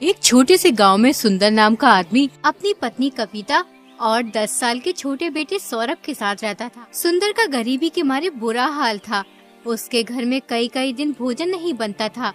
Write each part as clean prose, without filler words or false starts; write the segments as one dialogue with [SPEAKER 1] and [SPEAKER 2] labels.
[SPEAKER 1] एक छोटे से गांव में सुंदर नाम का आदमी अपनी पत्नी कविता और 10 साल के छोटे बेटे सौरभ के साथ रहता था। सुंदर का गरीबी के मारे बुरा हाल था। उसके घर में कई कई दिन भोजन नहीं बनता था।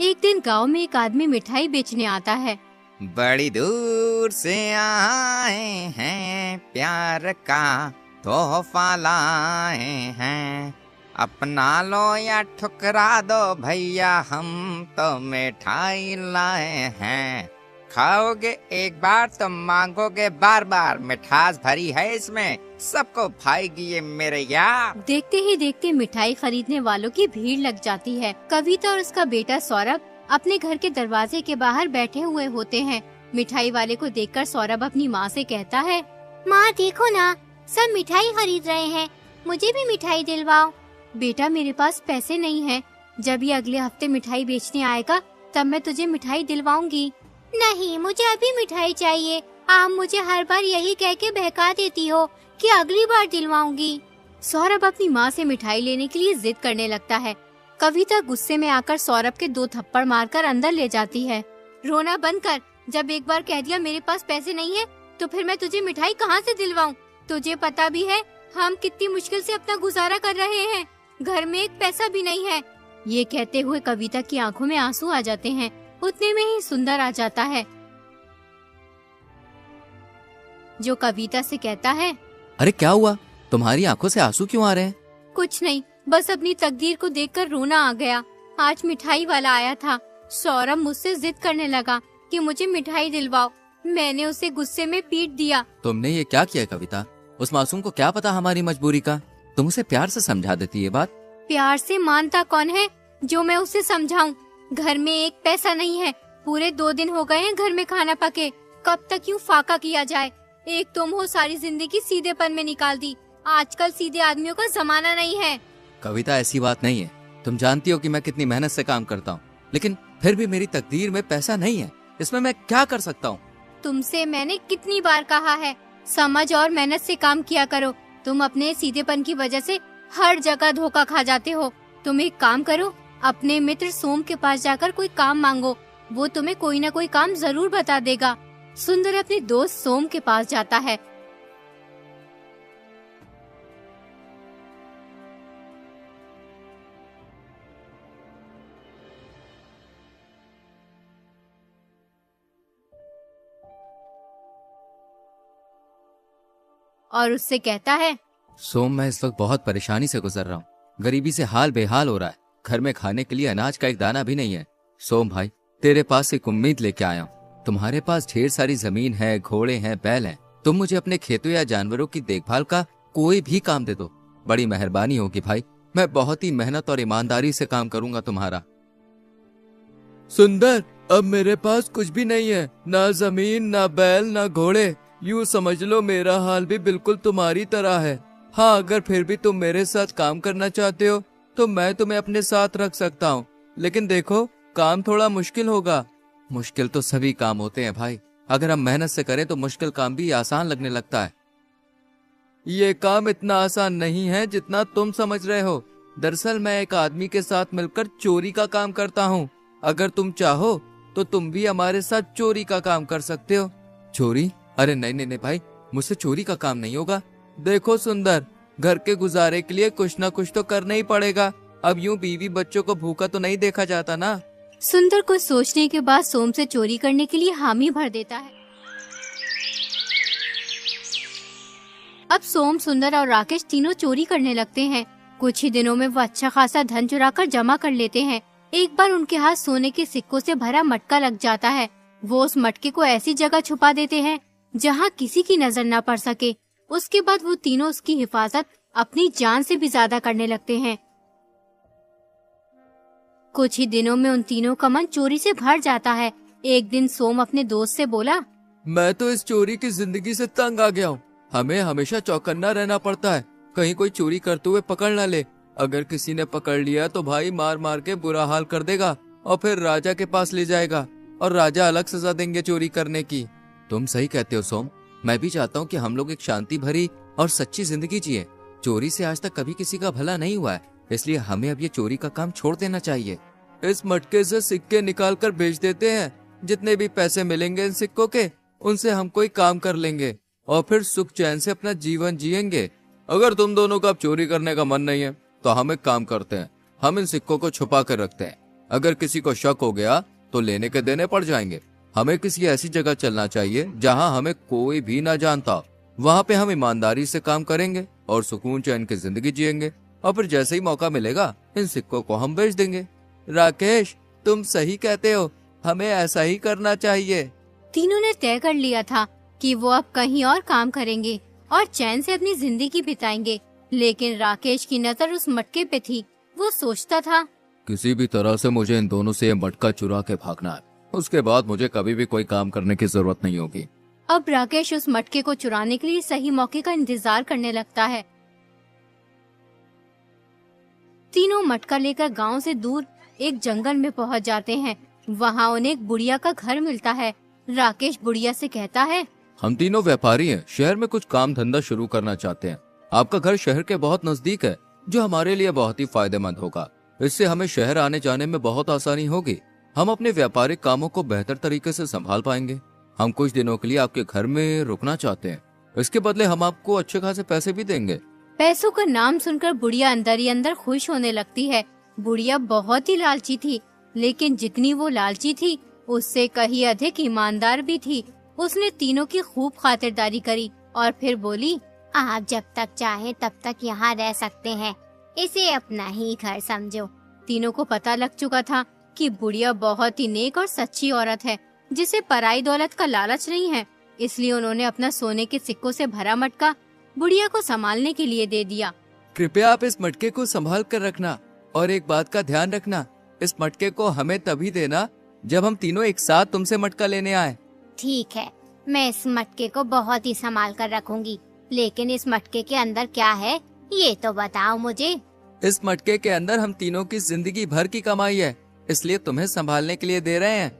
[SPEAKER 1] एक दिन गांव में एक आदमी मिठाई बेचने आता है।
[SPEAKER 2] बड़ी दूर से आए हैं, प्यार का तोहफा लाए हैं, अपना लो या ठुकरा दो भैया, हम तो मिठाई लाए हैं। खाओगे एक बार तो मांगोगे बार बार, मिठास भरी है इसमें, सबको भाएगी ये मेरे यार।
[SPEAKER 1] देखते ही देखते मिठाई खरीदने वालों की भीड़ लग जाती है। कविता और उसका बेटा सौरभ अपने घर के दरवाजे के बाहर बैठे हुए होते हैं। मिठाई वाले को देखकर सौरभ अपनी माँ से कहता है, माँ देखो ना, सब मिठाई खरीद रहे हैं, मुझे भी मिठाई दिलवाओ। बेटा मेरे पास पैसे नहीं है, जब ये अगले हफ्ते मिठाई बेचने आएगा तब मैं तुझे मिठाई दिलवाऊंगी। नहीं, मुझे अभी मिठाई चाहिए। आप मुझे हर बार यही कह के बहका देती हो कि अगली बार दिलवाऊंगी। सौरभ अपनी माँ से मिठाई लेने के लिए जिद करने लगता है। कविता गुस्से में आकर सौरभ के 2 थप्पड़ मारकर अंदर ले जाती है। रोना बंद कर, जब एक बार कह दिया मेरे पास पैसे नहीं है तो फिर मैं तुझे मिठाई कहाँ से दिलवाऊं? तुझे पता भी है हम कितनी मुश्किल से अपना गुजारा कर रहे हैं, घर में एक पैसा भी नहीं है। ये कहते हुए कविता की आंखों में आंसू आ जाते हैं। उतने में ही सुंदर आ जाता है, जो कविता से कहता है,
[SPEAKER 3] अरे क्या हुआ, तुम्हारी आंखों से आंसू क्यों आ रहे हैं?
[SPEAKER 1] कुछ नहीं, बस अपनी तकदीर को देखकर रोना आ गया। आज मिठाई वाला आया था, सौरभ मुझसे जिद करने लगा कि मुझे मिठाई दिलवाओ। मैंने उसे गुस्से में पीट दिया।
[SPEAKER 3] तुमने ये क्या किया कविता? उस मासूम को क्या पता हमारी मजबूरी का? तुम उसे प्यार से समझा देती ये बात।
[SPEAKER 1] प्यार से मानता कौन है जो मैं उसे समझाऊं? घर में एक पैसा नहीं है, पूरे 2 दिन हो गए हैं घर में खाना पके। कब तक यूँ फाका किया जाए? एक तुम हो सारी जिंदगी सीधेपन में निकाल दी। आजकल सीधे आदमियों का जमाना नहीं है।
[SPEAKER 3] कविता ऐसी बात नहीं है, तुम जानती हो कि मैं कितनी मेहनत से काम करता हूँ, लेकिन फिर भी मेरी तकदीर में पैसा नहीं है। इसमें मैं क्या कर सकता हूँ?
[SPEAKER 1] तुमसे मैंने कितनी बार कहा है, समझ और मेहनत से काम किया करो। तुम अपने सीधेपन की वजह से हर जगह धोखा खा जाते हो। तुम एक काम करो, अपने मित्र सोम के पास जाकर कोई काम मांगो, वो तुम्हें कोई ना कोई काम जरूर बता देगा। सुंदर अपने दोस्त सोम के पास जाता है। और उससे कहता है,
[SPEAKER 3] सोम, मैं इस वक्त बहुत परेशानी से गुजर रहा हूँ। गरीबी से हाल बेहाल हो रहा है, घर में खाने के लिए अनाज का एक दाना भी नहीं है। सोम भाई, तेरे पास एक उम्मीद लेके आया हूँ। तुम्हारे पास ढेर सारी जमीन है, घोड़े हैं, बैल हैं। तुम मुझे अपने खेतों या जानवरों की देखभाल का कोई भी काम दे दो, बड़ी मेहरबानी होगी भाई। मैं बहुत ही मेहनत और ईमानदारी से काम करूंगा तुम्हारा। सुंदर, अब मेरे पास कुछ भी नहीं है, ना जमीन, ना बैल, ना घोड़े। यूँ समझ लो मेरा हाल भी बिल्कुल तुम्हारी तरह है। हाँ, अगर फिर भी तुम मेरे साथ काम करना चाहते हो तो मैं तुम्हें अपने साथ रख सकता हूँ, लेकिन देखो काम थोड़ा मुश्किल होगा। मुश्किल तो सभी काम होते हैं भाई, अगर हम मेहनत से करें तो मुश्किल काम भी आसान लगने लगता है। ये काम इतना आसान नहीं है जितना तुम समझ रहे हो। दरअसल मैं एक आदमी के साथ मिलकर चोरी का काम करता हूँ। अगर तुम चाहो तो तुम भी हमारे साथ चोरी का काम कर सकते हो। चोरी? अरे नहीं नहीं नहीं भाई, मुझसे चोरी का काम नहीं होगा। देखो सुंदर, घर के गुजारे के लिए कुछ ना कुछ तो करना ही पड़ेगा। अब यूं बीवी बच्चों को भूखा तो नहीं देखा जाता ना।
[SPEAKER 1] सुंदर को सोचने के बाद सोम से चोरी करने के लिए हामी भर देता है। अब सोम, सुंदर और राकेश तीनों चोरी करने लगते हैं। कुछ ही दिनों में वो अच्छा खासा धन चुराकर जमा कर लेते हैं। एक बार उनके हाथ सोने के सिक्कों से भरा मटका लग जाता है। वो उस मटके को ऐसी जगह छुपा देते हैं जहाँ किसी की नजर न पड़ सके। उसके बाद वो तीनों उसकी हिफाजत अपनी जान से भी ज्यादा करने लगते हैं। कुछ ही दिनों में उन तीनों का मन चोरी से भर जाता है। एक दिन सोम अपने दोस्त से बोला,
[SPEAKER 3] मैं तो इस चोरी की जिंदगी से तंग आ गया हूँ। हमें हमेशा चौकन्ना रहना पड़ता है, कहीं कोई चोरी करते हुए पकड़ न ले। अगर किसी ने पकड़ लिया तो भाई मार मार के बुरा हाल कर देगा और फिर राजा के पास ले जाएगा और राजा अलग सजा देंगे चोरी करने की। तुम सही कहते हो सोम, मैं भी चाहता हूँ कि हम लोग एक शांति भरी और सच्ची जिंदगी जिए। चोरी से आज तक कभी किसी का भला नहीं हुआ है, इसलिए हमें अब ये चोरी का काम छोड़ देना चाहिए। इस मटके से सिक्के निकाल कर बेच देते हैं। जितने भी पैसे मिलेंगे इन सिक्कों के, उनसे हम कोई काम कर लेंगे और फिर सुख चैन से अपना जीवन जिएंगे। अगर तुम दोनों का अब चोरी करने का मन नहीं है तो हम एक काम करते हैं, हम इन सिक्कों को छुपा कर रखते हैं। अगर किसी को शक हो गया तो लेने के देने पड़ जाएंगे। हमें किसी ऐसी जगह चलना चाहिए जहां हमें कोई भी ना जानता। वहां पे हम ईमानदारी से काम करेंगे और सुकून चैन की जिंदगी जिएंगे, और फिर जैसे ही मौका मिलेगा इन सिक्कों को हम बेच देंगे। राकेश, तुम सही कहते हो, हमें ऐसा ही करना चाहिए।
[SPEAKER 1] तीनों ने तय कर लिया था कि वो अब कहीं और काम करेंगे और चैन से अपनी जिंदगी बिताएंगे। लेकिन राकेश की नजर उस मटके पे थी। वो सोचता था,
[SPEAKER 3] किसी भी तरह से मुझे इन दोनों से ये मटका चुरा के भागना है। उसके बाद मुझे कभी भी कोई काम करने की जरूरत नहीं होगी।
[SPEAKER 1] अब राकेश उस मटके को चुराने के लिए सही मौके का इंतजार करने लगता है। तीनों मटका लेकर गांव से दूर एक जंगल में पहुंच जाते हैं। वहां उन्हें एक बुढ़िया का घर मिलता है। राकेश बुढ़िया से कहता है,
[SPEAKER 3] हम तीनों व्यापारी हैं, शहर में कुछ काम धंधा शुरू करना चाहते हैं। आपका घर शहर के बहुत नजदीक है, जो हमारे लिए बहुत ही फायदेमंद होगा। इससे हमें शहर आने जाने में बहुत आसानी होगी। हम अपने व्यापारिक कामों को बेहतर तरीके से संभाल पाएंगे। हम कुछ दिनों के लिए आपके घर में रुकना चाहते हैं। इसके बदले हम आपको अच्छे खासे पैसे भी देंगे।
[SPEAKER 1] पैसों का नाम सुनकर बुढ़िया अंदर ही अंदर खुश होने लगती है। बुढ़िया बहुत ही लालची थी, लेकिन जितनी वो लालची थी उससे कहीं अधिक ईमानदार भी थी। उसने तीनों की खूब खातिरदारी करी और फिर बोली,
[SPEAKER 4] आप जब तक चाहे तब तक यहाँ रह सकते हैं। इसे अपना ही घर समझो।
[SPEAKER 1] तीनों को पता लग चुका था कि बुढ़िया बहुत ही नेक और सच्ची औरत है, जिसे पराई दौलत का लालच नहीं है। इसलिए उन्होंने अपना सोने के सिक्कों से भरा मटका बुढ़िया को संभालने के लिए दे दिया।
[SPEAKER 3] कृपया आप इस मटके को संभाल कर रखना, और एक बात का ध्यान रखना, इस मटके को हमें तभी देना जब हम तीनों एक साथ तुमसे मटका लेने आए।
[SPEAKER 4] ठीक है, मैं इस मटके को बहुत ही संभाल कर रखूंगी। लेकिन इस मटके के अंदर क्या है, ये तो बताओ मुझे।
[SPEAKER 3] इस मटके के अंदर हम तीनों की जिंदगी भर की कमाई है, इसलिए तुम्हें संभालने के लिए दे रहे हैं।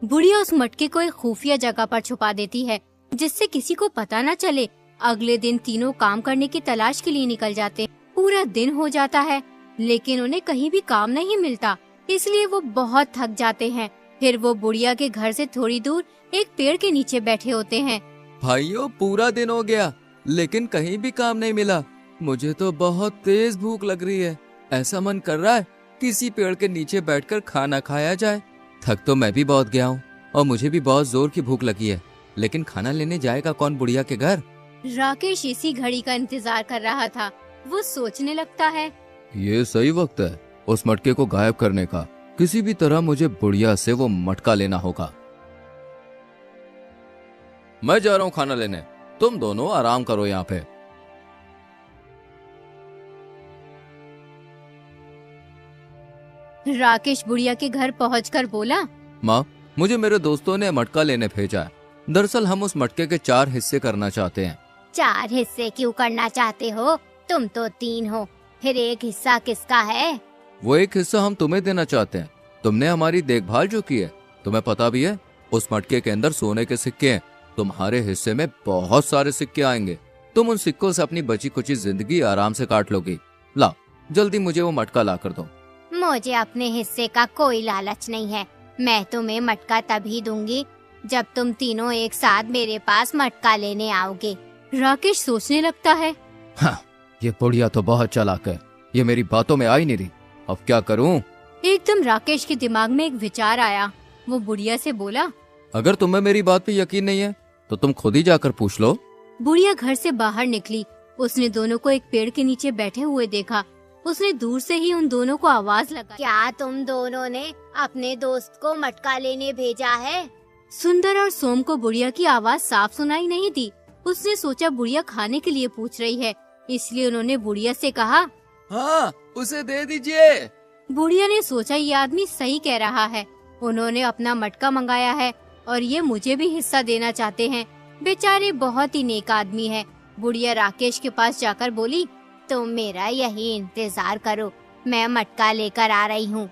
[SPEAKER 1] बुढ़िया उस मटके को एक खुफिया जगह पर छुपा देती है, जिससे किसी को पता न चले। अगले दिन तीनों काम करने की तलाश के लिए निकल जाते। पूरा दिन हो जाता है, लेकिन उन्हें कहीं भी काम नहीं मिलता, इसलिए वो बहुत थक जाते हैं। फिर वो बुढ़िया के घर से थोड़ी दूर एक पेड़ के नीचे बैठे होते हैं।
[SPEAKER 3] भाइयों, पूरा दिन हो गया लेकिन कहीं भी काम नहीं मिला। मुझे तो बहुत तेज भूख लग रही है। ऐसा मन कर रहा है किसी पेड़ के नीचे बैठकर खाना खाया जाए। थक तो मैं भी बहुत गया हूँ और मुझे भी बहुत जोर की भूख लगी है, लेकिन खाना लेने जाएगा कौन बुढ़िया के घर?
[SPEAKER 1] राकेश इसी घड़ी का इंतजार कर रहा था। वो सोचने लगता है,
[SPEAKER 3] ये सही वक्त है उस मटके को गायब करने का। किसी भी तरह मुझे बुढ़िया से वो मटका लेना होगा। मैं जा रहा हूँ खाना लेने, तुम दोनों आराम करो यहाँ पे।
[SPEAKER 1] राकेश बुढ़िया के घर पहुंचकर बोला,
[SPEAKER 3] माँ, मुझे मेरे दोस्तों ने मटका लेने भेजा है। दरअसल हम उस मटके के 4 हिस्से करना चाहते हैं।
[SPEAKER 4] 4 हिस्से क्यों करना चाहते हो? तुम तो 3 हो, फिर एक हिस्सा किसका है?
[SPEAKER 3] वो एक हिस्सा हम तुम्हें देना चाहते हैं। तुमने हमारी देखभाल जो की है, तुम्हें पता भी है उस मटके के अंदर सोने के सिक्के हैं। तुम्हारे हिस्से में बहुत सारे सिक्के आएंगे। तुम उन सिक्कों से अपनी बची कुची जिंदगी आराम से काट लोगी। लाओ, जल्दी मुझे वो मटका ला कर दो।
[SPEAKER 4] मुझे अपने हिस्से का कोई लालच नहीं है। मैं तुम्हें मटका तभी दूंगी जब तुम तीनों एक साथ मेरे पास मटका लेने आओगे।
[SPEAKER 1] राकेश सोचने लगता है,
[SPEAKER 3] हाँ, ये बुढ़िया तो बहुत चालाक है। ये मेरी बातों में आई नहीं रही, अब क्या करूं?
[SPEAKER 1] एकदम राकेश के दिमाग में एक विचार आया। वो बुढ़िया से बोला,
[SPEAKER 3] अगर तुम्हें मेरी बात पे यकीन नहीं है तो तुम खुद ही जाकर पूछ लो।
[SPEAKER 1] बुढ़िया घर से बाहर निकली। उसने दोनों को एक पेड़ के नीचे बैठे हुए देखा। उसने दूर से ही उन दोनों को आवाज लगाई,
[SPEAKER 4] क्या तुम दोनों ने अपने दोस्त को मटका लेने भेजा है?
[SPEAKER 1] सुंदर और सोम को बुढ़िया की आवाज साफ सुनाई नहीं दी। उसने सोचा बुढ़िया खाने के लिए पूछ रही है, इसलिए उन्होंने बुढ़िया से कहा,
[SPEAKER 3] हाँ, उसे दे दीजिए।
[SPEAKER 1] बुढ़िया ने सोचा ये आदमी सही कह रहा है। उन्होंने अपना मटका मंगाया है और ये मुझे भी हिस्सा देना चाहते हैं। बेचारे बहुत ही नेक आदमी है। बुढ़िया राकेश के पास जाकर बोली,
[SPEAKER 4] तुम मेरा यही इंतजार करो, मैं मटका लेकर आ रही हूँ।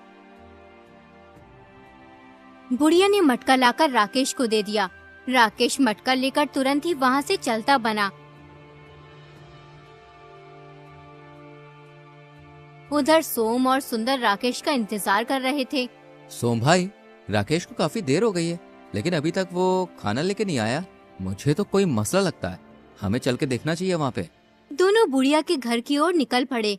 [SPEAKER 1] बुढ़िया ने मटका लाकर राकेश को दे दिया। राकेश मटका लेकर तुरंत ही वहाँ से चलता बना। उधर सोम और सुंदर राकेश का इंतजार कर रहे थे।
[SPEAKER 3] सोम भाई, राकेश को काफी देर हो गई है, लेकिन अभी तक वो खाना लेके नहीं आया। मुझे तो कोई मसला लगता है, हमें चल के देखना चाहिए वहाँ पे।
[SPEAKER 1] दोनों बुढ़िया के घर की ओर निकल पड़े।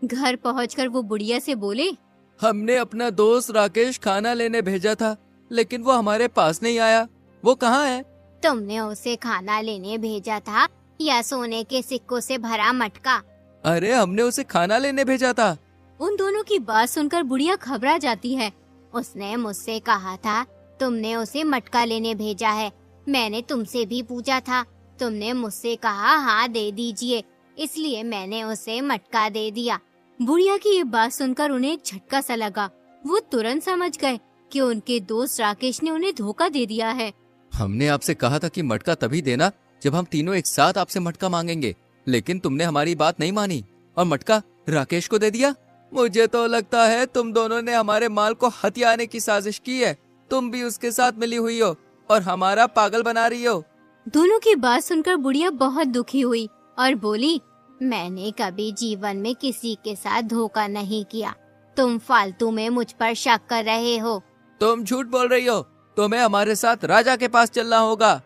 [SPEAKER 1] घर पहुंचकर वो बुढ़िया से बोले,
[SPEAKER 3] हमने अपना दोस्त राकेश खाना लेने भेजा था, लेकिन वो हमारे पास नहीं आया। वो कहाँ है?
[SPEAKER 4] तुमने उसे खाना लेने भेजा था या सोने के सिक्कों से भरा मटका?
[SPEAKER 3] अरे हमने उसे खाना लेने भेजा था।
[SPEAKER 1] उन दोनों की बात सुनकर बुढ़िया घबरा जाती है।
[SPEAKER 4] उसने मुझसे कहा था तुमने उसे मटका लेने भेजा है। मैंने तुमसे भी पूछा था, तुमने मुझसे कहा हाँ दे दीजिए, इसलिए मैंने उसे मटका दे दिया।
[SPEAKER 1] बुढ़िया की ये बात सुनकर उन्हें एक झटका सा लगा। वो तुरंत समझ गए कि उनके दोस्त राकेश ने उन्हें धोखा दे दिया है।
[SPEAKER 3] हमने आपसे कहा था कि मटका तभी देना जब हम तीनों एक साथ आपसे मटका मांगेंगे, लेकिन तुमने हमारी बात नहीं मानी और मटका राकेश को दे दिया। मुझे तो लगता है तुम दोनों ने हमारे माल को हथियाने की साजिश की है। तुम भी उसके साथ मिली हुई हो और हमारा पागल बना रही हो।
[SPEAKER 1] दोनों की बात सुनकर बुढ़िया बहुत दुखी हुई और बोली,
[SPEAKER 4] मैंने कभी जीवन में किसी के साथ धोखा नहीं किया। तुम फालतू में मुझ पर शक कर रहे हो।
[SPEAKER 3] तुम झूठ बोल रही हो। तुम्हें हमारे साथ राजा के पास चलना होगा।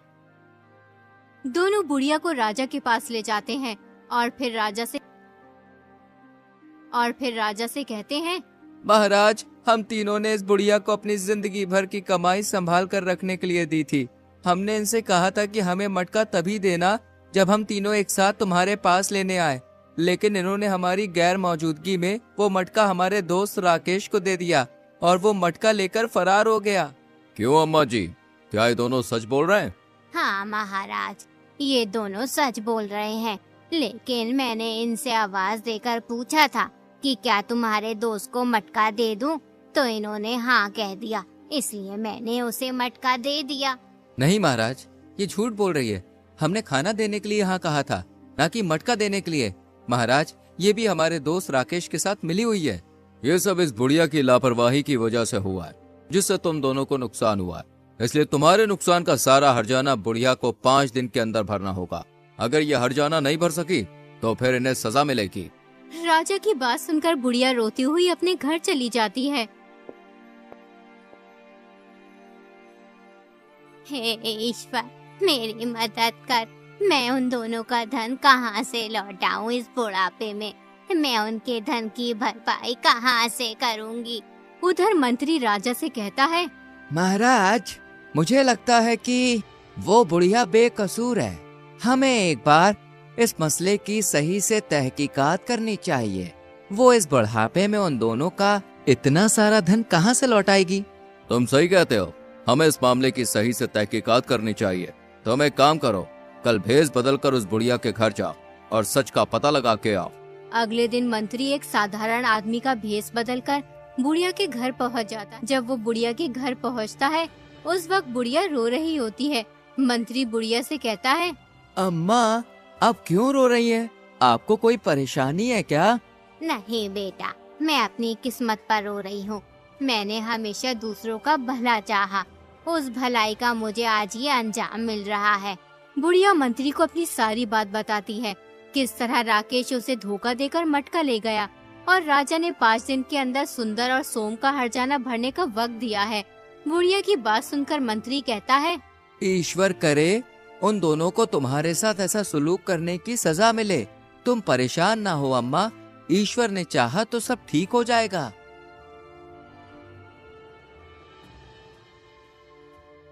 [SPEAKER 1] दोनों बुढ़िया को राजा के पास ले जाते हैं और फिर राजा से कहते हैं,
[SPEAKER 3] महाराज, हम तीनों ने इस बुढ़िया को अपनी जिंदगी भर की कमाई संभाल कर रखने के लिए दी थी। हमने इनसे कहा था कि हमें मटका तभी देना जब हम तीनों एक साथ तुम्हारे पास लेने आए, लेकिन इन्होंने हमारी गैर मौजूदगी में वो मटका हमारे दोस्त राकेश को दे दिया और वो मटका लेकर फरार हो गया। क्यों अम्मा जी, क्या ये दोनों सच बोल रहे हैं?
[SPEAKER 4] हाँ महाराज, ये दोनों सच बोल रहे हैं, लेकिन मैंने इनसे आवाज देकर पूछा था कि क्या तुम्हारे दोस्त को मटका दे दूं, तो इन्होंने हाँ कह दिया, इसलिए मैंने उसे मटका दे दिया।
[SPEAKER 3] नहीं महाराज, ये झूठ बोल रही है। हमने खाना देने के लिए हाँ कहा था, ना कि मटका देने के लिए। महाराज, ये भी हमारे दोस्त राकेश के साथ मिली हुई है। ये सब इस बुढ़िया की लापरवाही की वजह से हुआ है, जिससे तुम दोनों को नुकसान हुआ है। इसलिए तुम्हारे नुकसान का सारा हर्जाना बुढ़िया को 5 दिन के अंदर भरना होगा। अगर ये हर्जाना नहीं भर सकी तो फिर इन्हें सजा मिलेगी।
[SPEAKER 1] राजा की बात सुनकर बुढ़िया रोती हुई अपने घर चली जाती है।
[SPEAKER 4] हे ईश्वर, मेरी मदद कर। मैं उन दोनों का धन कहाँ से लौटाऊं इस बुढ़ापे में? मैं उनके धन की भरपाई कहाँ से करूँगी?
[SPEAKER 1] उधर मंत्री राजा से कहता है,
[SPEAKER 2] महाराज, मुझे लगता है कि वो बुढ़िया बेकसूर है। हमें एक बार इस मसले की सही से तहकीकात करनी चाहिए। वो इस बुढ़ापे में उन दोनों का इतना सारा धन कहाँ से लौटाएगी?
[SPEAKER 3] तुम सही कहते हो, हमें इस मामले की सही से तहकीकात करनी चाहिए। तुम एक काम करो, कल भेष बदल कर उस बुढ़िया के घर जाओ और सच का पता लगा के आओ।
[SPEAKER 1] अगले दिन मंत्री एक साधारण आदमी का भेष बदलकर बुढ़िया के घर पहुंच जाता। जब वो बुढ़िया के घर पहुंचता है, उस वक्त बुढ़िया रो रही होती है। मंत्री बुढ़िया से कहता है,
[SPEAKER 2] अम्मा, आप क्यों रो रही हैं? आपको कोई परेशानी है क्या?
[SPEAKER 4] नहीं बेटा, मैं अपनी किस्मत पर रो रही हूँ। मैंने हमेशा दूसरों का भला चाहा, उस भलाई का मुझे आज ये अंजाम मिल रहा है।
[SPEAKER 1] बुढ़िया मंत्री को अपनी सारी बात बताती है, किस तरह राकेश उसे धोखा देकर मटका ले गया और राजा ने 5 दिन के अंदर सुंदर और सोम का हर्जाना भरने का वक्त दिया है। बुढ़िया की बात सुनकर मंत्री कहता है,
[SPEAKER 2] ईश्वर करे उन दोनों को तुम्हारे साथ ऐसा सुलूक करने की सजा मिले। तुम परेशान ना हो अम्मा, ईश्वर ने चाहा तो सब ठीक हो जाएगा।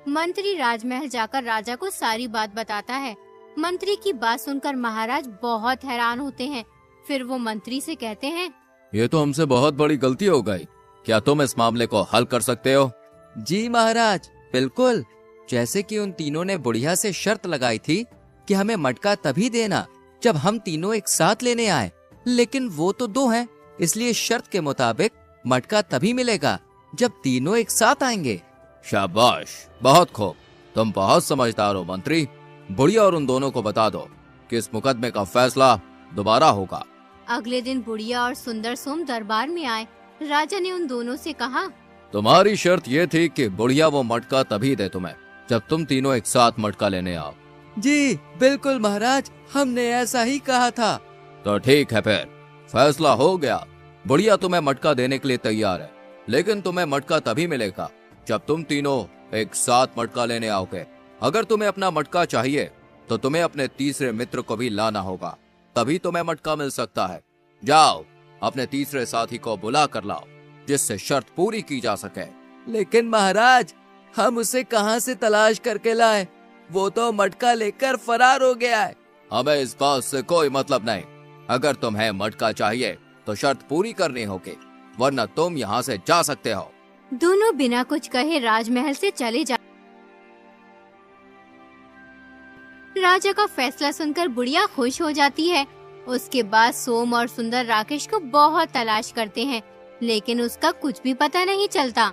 [SPEAKER 1] मंत्री राजमहल जाकर राजा को सारी बात बताता है। मंत्री की बात सुनकर महाराज बहुत हैरान होते हैं। फिर वो मंत्री से कहते हैं,
[SPEAKER 3] ये तो हमसे बहुत बड़ी गलती हो गई। क्या तुम इस मामले को हल कर सकते हो?
[SPEAKER 2] जी महाराज, बिल्कुल। जैसे कि उन तीनों ने बुढ़िया से शर्त लगाई थी कि हमें मटका तभी देना जब हम तीनों एक साथ लेने आए, लेकिन वो तो 2 हैं, इसलिए शर्त के मुताबिक मटका तभी मिलेगा जब तीनों एक साथ आएंगे।
[SPEAKER 3] शाबाश, बहुत खूब, तुम बहुत समझदार हो मंत्री। बुढ़िया और उन दोनों को बता दो कि इस मुकदमे का फैसला दोबारा होगा।
[SPEAKER 1] अगले दिन बुढ़िया और सुंदर सोम दरबार में आए। राजा ने उन दोनों से कहा,
[SPEAKER 3] तुम्हारी शर्त ये थी कि बुढ़िया वो मटका तभी दे तुम्हें जब तुम तीनों एक साथ मटका लेने आओ। जी बिल्कुल महाराज, हमने ऐसा ही कहा था।
[SPEAKER 5] तो ठीक है, फिर फैसला हो गया। बुढ़िया तुम्हें मटका देने के लिए तैयार है, लेकिन तुम्हें मटका तभी मिलेगा जब तुम तीनों एक साथ मटका लेने आओगे। अगर तुम्हें अपना मटका चाहिए तो तुम्हें अपने तीसरे मित्र को भी लाना होगा, तभी तुम्हें मटका मिल सकता है। जाओ, अपने तीसरे साथी को बुला कर लाओ, जिससे शर्त पूरी की जा सके।
[SPEAKER 3] लेकिन महाराज, हम उसे कहाँ से तलाश करके लाए? वो तो मटका लेकर फरार हो गया है।
[SPEAKER 5] हमें इस बात से कोई मतलब नहीं। अगर तुम्हें मटका चाहिए तो शर्त पूरी करनी होगी, वरना तुम यहाँ से जा सकते हो।
[SPEAKER 1] दोनों बिना कुछ कहे राजमहल से चले जा। राजा का फैसला सुनकर बुढ़िया खुश हो जाती है। उसके बाद सोम और सुंदर राकेश को बहुत तलाश करते हैं, लेकिन उसका कुछ भी पता नहीं चलता।